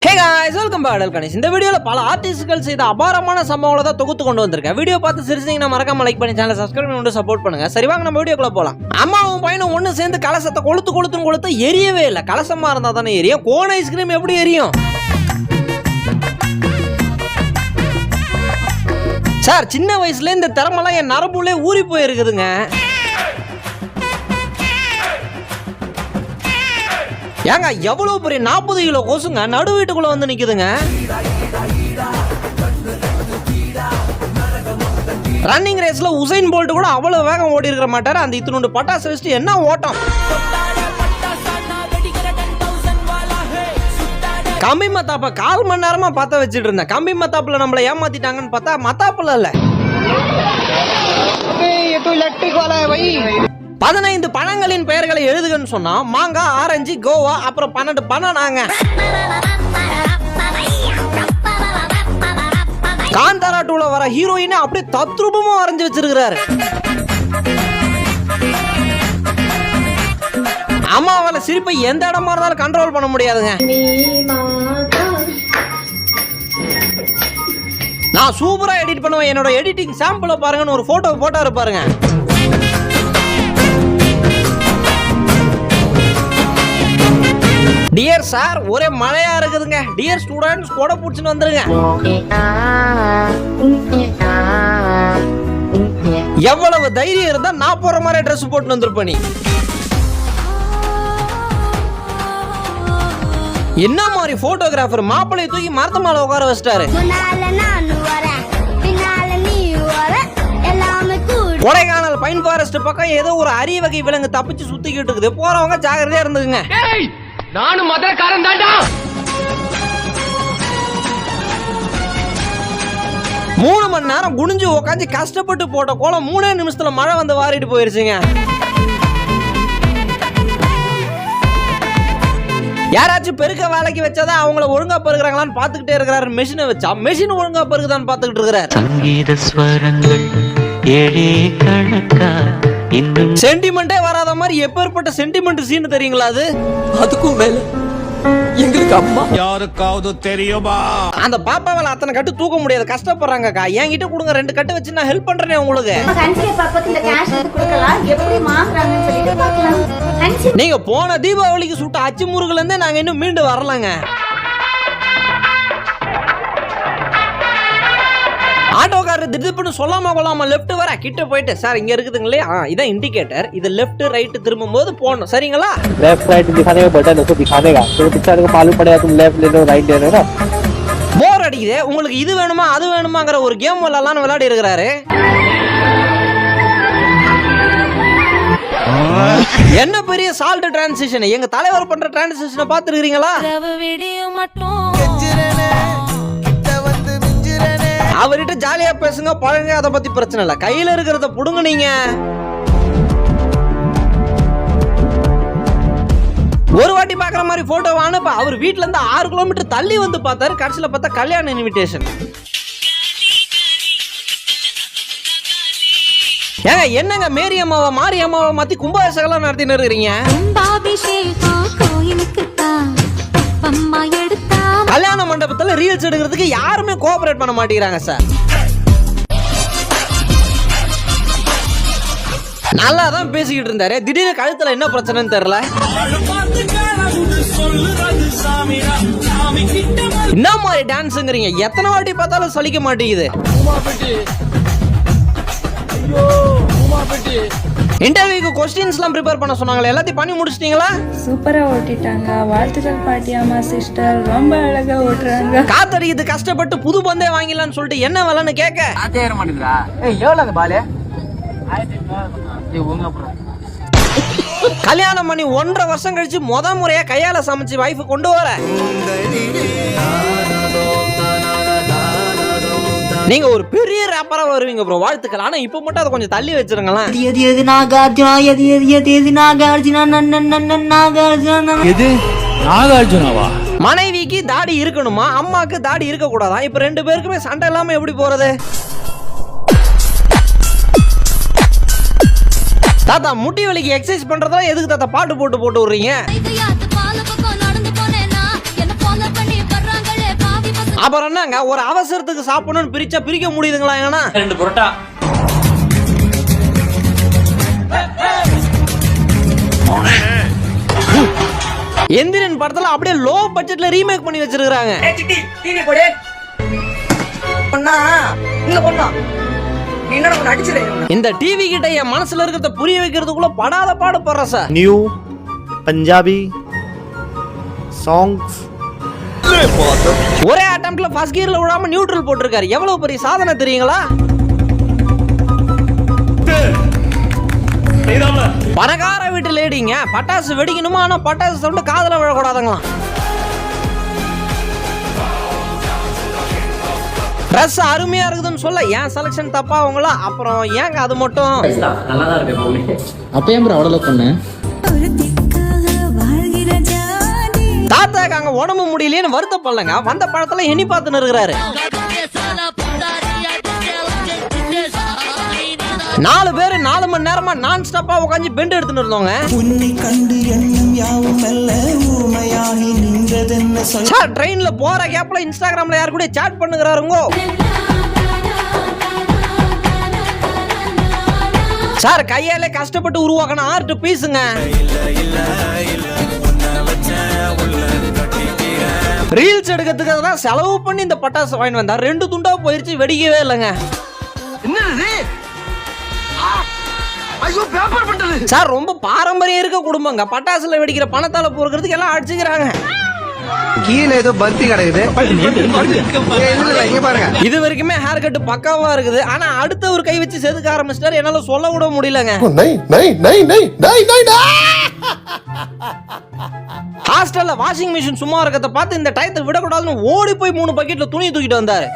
Hey guys, welcome back to இந்த வீடியோல பல ஆர்டிஸ்ட்கள் செய்த அபாரமான சம்பவங்களை தான் தொகுத்து கொண்டு வந்திருக்கேன். வீடியோ பார்த்து சிரிச்சீங்கன்னா மறக்காம லைக் பண்ணி சேனலை சப்ஸ்கிரைப் பண்ணி சப்போர்ட் பண்ணுங்க. சரி வாங்க நம்ம வீடியோக்குள்ள போலாம். அம்மாவும் பையனும் ஒண்ணு சேர்ந்து கலசத்தை கொளுத்து எரியவே இல்லை. கலசமா இருந்தா தானே எரியும். கோன் ஐஸ்கிரீம் எப்படி எரியும்? சார் சின்ன வயசுல இந்த திறமெல்லாம் என் நரம்புலே ஊறி போயிருக்குதுங்க. ஏங்க எவ்வளவு பெரிய 40 கிலோ கொசுங்க நடு வீட்டுக்குள்ள வந்து நிக்குதுங்க. ரன்னிங் ரேஸ்ல உசைன் போல்ட் கூட அவ்வளவு வேகம் ஓடி இருக்க மாட்டாரு. அந்த இத்தினோண்டு பட்டாசு வச்சுட்டு என்ன ஓட்டம். கம்பி மத்தாப்ப 1/4 மணி நேரமா பார்த்த வச்சுட்டு இருந்தேன். கம்பி மத்தாப்புல நம்மள ஏமாத்திட்டாங்கன்னு பார்த்தா மத்தாப்புல இல்ல. 15 பழங்களின் பெயர்களை எழுதுகன்னு சொன்னா மாங்காய், ஆரஞ்சு, கோவா, அப்புறம் 12 பனானாங்க. காந்தாரா 2ல வர ஹீரோயினை அப்படியே தத்ரூபமா வரைஞ்சு வச்சிருக்கிறாரு. அம்மாவால சிரிப்பை எந்த இடமா இருந்தாலும் கண்ட்ரோல் பண்ண முடியாதுங்க. நான் சூப்பரா எடிட் பண்ணுவேன். என்னோட எடிட்டிங் சாம்பிள பாருங்கன்னு ஒரு போட்டோ போட்டாரு பாருங்க. டியர் சார், ஒரே மழையா இருக்குதுங்க. டியர் ஸ்டூடெண்ட்ஸ், கொடை புடிச்சுன்னு வந்துருங்க. எவ்வளவு தைரியம் இருந்தா நான் போற மாதிரி ட்ரெஸ் போட்டு வந்திருப்ப நீ. என்ன மாதிரி போட்டோகிராஃபர் மாப்பிள்ளையை தூக்கி மரத்து மேல உட்கார வச்சிட்டாரு. கொடைக்கானல் பைன் ஃபாரஸ்ட் பக்கம் ஏதோ ஒரு அரிய வகை விலங்கு தப்பிச்சு சுத்திக்கிட்டு இருக்குது. போறவங்க ஜாக்கிரதையா இருந்துங்க. நானும் மதுரக்காரன் தாண்டா. 3 மணி நேரம் குனிஞ்சு உட்காந்து கஷ்டப்பட்டு போட்ட கோலம் 3 நிமிஷத்துல மழை வந்து வாரிட்டு போயிருச்சுங்க. யாராச்சும் பெருக்க வேலைக்கு வச்சாதான் அவங்கள ஒழுங்கா பெருக்குறாங்களான்னு பாத்துக்கிட்டே இருக்கிறாரு. மெஷினை வச்சா மெஷின் ஒழுங்கா பெருக்குதான்னு பாத்துக்கிட்டு இருக்கிறாரு. சங்கீத ஸ்வரங்கள் ஏழே கணக்கா சென்டிமெண்டே வராத மாதிரி எப்பேற்பட்ட சென்டிமெண்ட் சீன் தெரியுங்களா? அதுக்கும் மேல எங்களுக்கு அம்மா யாருக்காவது தெரியுமா? அந்த பாப்பாவால அத்தனை கட்டு தூக்க முடியாது, கஷ்டப்படுறாங்கக்கா. என்கிட்ட கொடுங்க 2 கட்டு வச்சு நான் ஹெல்ப் பண்றேன் உங்களுக்கு. நீங்க போன தீபாவளிக்கு சுட்ட அச்சு முருகுல இருந்தே நாங்க இன்னும் மீண்டு வரலாங்க. ஆட்டோக்காரர் திடீர்னு சொல்லாம கொள்ளாம லெஃப்ட் வர கிட்ட போயிட்டு, சார் இங்க இருக்குதுங்களே, இதான் இண்டிகேட்டர், இது லெஃப்ட் ரைட் திரும்பும் போது போடணும், சரிங்களா? லெஃப்ட் ரைட் दिखाने का बटन उसको दिखानेगा, तो पिक्चर को मालूम पड़ेगा तुम लेफ्ट ले लो राइट ले लो ना. போர் அடிக்குது, உங்களுக்கு இது வேணுமா அது வேணுமாங்கற ஒரு கேம் விளையாடலாம்னு விளையாடி இருக்காரு. என்ன பெரிய சால்ட் டிரான்சிஷன். எங்க தலைவர் பண்ற டிரான்சிஷனை பாத்துக்கிறீங்களா? அவர்கிட்ட ஜாலியா பேசுங்க, பழங்க, அதை பத்தி பிரச்சனை இல்ல. கையில இருக்கிறத புடுங்க. நீங்க ஒரு வாட்டி பாக்குற மாதிரி போட்டோ அனுப்ப அவர் வீட்டுல இருந்து 6 கிலோமீட்டர் தள்ளி வந்து பார்த்தாரு. கடைசியில பார்த்தா கல்யாண இன்விடேஷன். ஏங்க என்னங்க மேரி அம்மாவை மாரி அம்மாவை மாத்தி கும்பாபிஷேகம் நடத்தின்னு இருக்கிறீங்க? கல்யாண மண்டபத்துல ரீல்ஸ் எடுக்கிறதுக்கு யாருமே கோஆபரேட் பண்ண மாட்டேங்கிறாங்க சார். நல்லா தான் பேசிக்கிட்டு இருந்தாரு, திடீர்னு கழுத்துல என்ன பிரச்சனைன்னு தெரியல. என்ன மாதிரி டான்ஸ்ங்கிறீங்க? எத்தனை வாட்டி பார்த்தாலும் சலிக்க மாட்டேங்குது. இன்டர்வியூக்கு क्वेश्चंसலாம் ப்ரிப்பேர் பண்ண சொன்னாங்களே, எல்லாத்தையும் பண்ணி முடிச்சிட்டீங்களா? சூப்பரா ஓட்டிட்டாங்க. வாழ்த்துக்கள் பாட்டி அம்மா சிஸ்டர், ரொம்ப அழகா ஓட்டுறாங்க. காத்தடிக்குது கஷ்டப்பட்டு புது பந்தே வாங்கிடலாம்னு சொல்லிட்டு என்ன விலைன்னு கேட்க ஆச்சேர மாட்டேங்குதா? எவ்வளவு பாலே? கல்யாணம் பண்ணி 1.5 வருஷம் கழிச்சு முறையா கையால சமைச்சு வைஃப் கொண்டு வர. நீங்க ஒரு பெரிய ரேப்பரா வருவீங்க ப்ரோ, வாழ்த்துக்கள். ஆனா இப்ப மட்டும் அதை கொஞ்சம் தள்ளி வச்சிருங்களா. மனைவிக்கு தாடி இருக்கணுமா, அம்மாக்கு தாடி இருக்க கூடாதா? இப்ப 2 பேருக்குமே சண்டை இல்லாம எப்படி போறது? தாத்தா முட்டி வலிக்கு எக்ஸசைஸ் பண்றதா எதுக்கு தாத்தா பாட்டு போட்டு விடுறீங்க? அப்புறம் என்னங்க ஒரு அவசரத்துக்கு சாப்பிடணும்னு பிரிச்சா பிரிக்க முடியுதுங்களா? ஏன்னா 2 புரோட்டா. எந்திரன் படத்துல அப்படியே லோ பட்ஜெட்ல ரீமேக் பண்ணி வச்சிருக்காங்க. இந்த டிவி கிட்ட என் மனசுல இருக்கிறத புரிய வைக்கிறதுக்குள்ள படாத பாடுபடுற சார். நியூ பஞ்சாபி சாங்ஸ் ஒரே அட்டெம்ப்ட்ல ஃபர்ஸ்ட் கியர்ல விடாம நியூட்ரல் போட்டிருக்காரு. எவ்வளவு பெரிய சாதனை தெரியுங்களா? பணக்கார வீட்டு லேடிங்க பட்டாசு வெடிக்கணுமா, ஆனா பட்டாசு சவுண்ட் காதுல விழக்கூடாதுங்களாம். ட்ரெஸ் அருமையா இருக்குதுன்னு சொல்ல ஏன் செலக்ஷன் தப்பா அவங்களா? அப்புறம் ஏங்க அது மட்டும் நல்லா தான் இருக்கு எப்பவுமே. அப்ப ஏன் ப்ரோ அவ்வளவு பண்ணு? தாத்தாக்கு அங்க உடம்பு முடியலையேன்னு வருத்தப்படலங்க. வந்த பழத்துல எண்ணி பார்த்துன்னு இருக்கிறாரு. 4 பேரு 4 மணி நேரமா நான் ஸ்டாப்பா உட்காந்து பெண்ட் எடுத்துட்டு இருந்தோங்க. சார் ட்ரெயின்ல போற கேப்ல இன்ஸ்டாகிராம்ல யாரு கூட சாட் பண்ணுகிறாருங்க. சார் கையால கஷ்டப்பட்டு உருவாக்கின ஆர்ட் பீஸுங்க. ரீல்ஸ் எடுக்கிறதுக்கு தான் செலவு பண்ணி இந்த பட்டாசு வாங்கி வந்தா 2 துண்டா போயிருச்சு, வெடிக்கவே இல்லைங்க. சார் ரொம்ப பாரம்பரியம் இருக்க குடும்பங்க. பட்டாசுல வெடிக்கிற பணத்தால பொறுக்கிறதுக்கு எல்லாம் அடிச்சுக்கிறாங்க. கீழே ஏதோ பர்த்தி கிடக்குது பாருங்க. இது வரைக்குமே ஹேர் கட் பக்காவா இருக்குது. ஆனா அடுத்த ஒரு கை வச்சு செதுக்க ஆரம்பிச்சிட்டாரு. என்னால சொல்ல கூட முடியலங்க. ஹாஸ்டல்ல வாஷிங் மிஷின் சும்மா இருக்கிறத பார்த்து இந்த டயத்தை விடக்கூடாதுன்னு ஓடி போய் 3 பக்கெட்ல துணி தூக்கிட்டு வந்தாரு.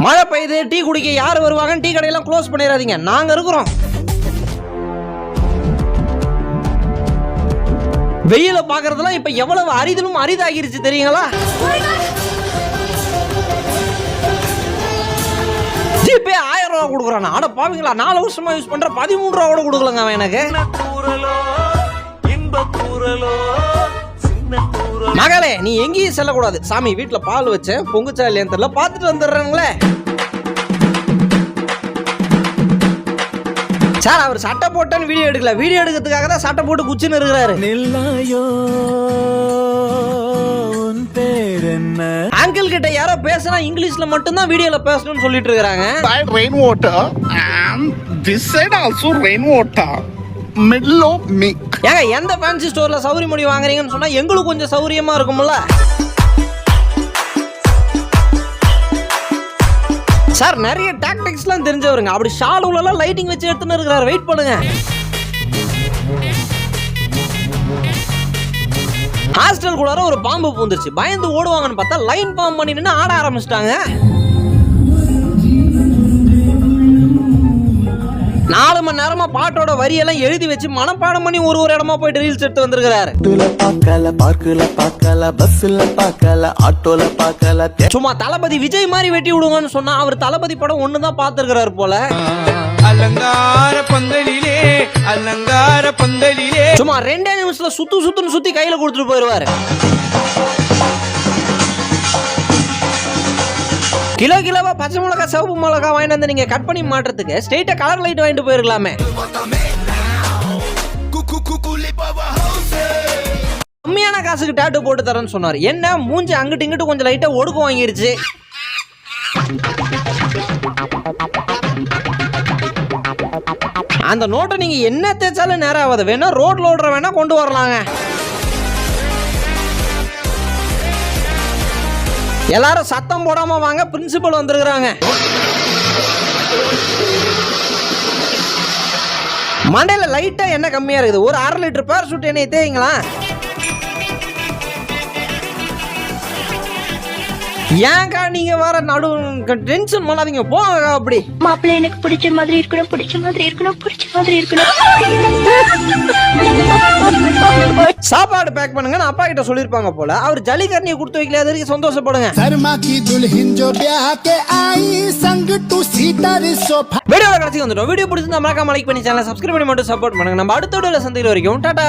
மழை பெய்யுது, டீ குடிக்க யாரு வருவாங்க? டீ கடையெல்லாம் க்ளோஸ் பண்ணிடாதீங்க, நாங்க இருக்கிறோம். வெயில பாக்குறதுலாம் இப்ப எவ்வளவு அரிதிலும் அரிதாகிருச்சு தெரியுங்களா? ஜிபே 1000 ரூபா கொடுக்குறான். ஆட பாவீங்களா, 4 வருஷமா யூஸ் பண்ற 13 ரூபா கூட கொடுக்கலங்க அவன் எனக்கு. மகளே நீ எங்கேயும் செல்லக்கூடாது. சாமி வீட்டுல பால் வச்சேன், பொங்குச்சா இல்லையான்னு தெரியல, பாத்துட்டு வந்துடுறாங்களே. சார் அவர் சட்டை போட்டேன்னு வீடியோ எடுக்கல, வீடியோ எடுக்கிறதுக்காக தான் சட்டை போட்டு குச்சின்னு இருக்கிறாரு. அங்கிள் கிட்ட யாரோ பேசினா இங்கிலீஷ்ல மட்டும் தான் வீடியோல பேசணும்னு சொல்லிட்டு இருக்காங்க. Rain water and this side also rain water. Middle of me. ஏங்க எந்த ஃபேன்சி ஸ்டோர்ல சௌரி முடி வாங்குறீங்கன்னு சொன்னா எங்களுக்கு கொஞ்சம் சௌரியமா இருக்கும்ல. சார் நிறைய டாக்டிக்ஸ்லாம் தெரிஞ்சவருங்க. அப்படி ஷாலுல லைட்டிங் வச்சு எடுத்துன்னு இருக்கிறாரு. வெயிட் பண்ணுங்க. ஹாஸ்டல் குள்ளார ஒரு பாம்பு பூந்துருச்சு. பயந்து ஓடுவாங்கன்னு பார்த்தா லைன் ஃபார்ம் பண்ணி நின்று ஆட ஆரம்பிச்சிட்டாங்க. 4 மணி நேரமா பாட்டோட வரியெல்லாம் எழுதி வச்சு மனப்பாடம் பண்ணி ஒரு இடமா போயிட்டு ரீல்ஸ் எடுத்து வந்திருக்கிறாரு. சும்மா தளபதி விஜய் மாதிரி வெட்டி விடுவான்னு சொன்னா அவர் தளபதி படம் ஒண்ணுதான் பார்த்திருக்கிறாரு போல. அலங்கார பந்தலிலே அலங்கார பந்தலிலே சும்மா 2 நிமிஷத்துல சுத்துன்னு சுத்தி கையில கொடுத்துட்டு போயிருவாரு. கிலோவா பச்சை மிளகா சிவப்பு மிளகா வாங்கிட்டு வந்து நீங்க கட் பண்ணி மாட்டுறதுக்கு ஸ்ட்ரெயிட்டா கலர் லைட் வாங்கிட்டு போயிருக்கலாமே. கம்மியான காசுக்கு டாட்டூ போட்டு தரேன்னு சொன்னார். என்ன மூஞ்சி அங்கிட்டு இங்கிட்டு கொஞ்சம் லைட்டா ஒடுக்கு வாங்கிருச்சு. அந்த நோட்டை நீங்க என்ன தேய்ச்சாலும் நேரம் ஆகாது. வேணா ரோட்ல ஓடுற வேணா கொண்டு வரலாங்க. எல்லாரும் சத்தம் போடாம வாங்க, பிரின்சிபல் வந்திருக்கிறாங்க. மண்டையில லைட்டா என்ன கம்மியா இருக்குது. ஒரு 1/2 லிட்டர் பேராசூட் எண்ணெய் தேய்ங்களா. ஏங்கா நீங்க வர நடு டென்ஷன் பண்ணாதீங்க, போங்க. அப்படி மாப்பிள்ளை எனக்கு பிடிச்ச மாதிரி இருக்கணும், பிடிச்ச மாதிரி இருக்கணும், பிடிச்ச மாதிரி இருக்கணும். சாப்பாடு பேக் பண்ணுங்க, நான் அப்பா கிட்ட சொல்லிருப்பாங்க போல. அவர் ஜல்லிக்கரணியை கொடுத்து வைக்கல, அது வரைக்கும் சந்தோஷப்படுங்க. வீடியோல கடைசி வந்துட்டோம். வீடியோ பிடிச்சிருந்தா மறக்காம லைக் பண்ணி சேனலை சப்ஸ்கிரைப் பண்ணி மட்டும் சப்போர்ட் பண்ணுங்க. நம்ம அடுத்த வீடியோல சந்திக்கிற வரைக்கும் டாடா.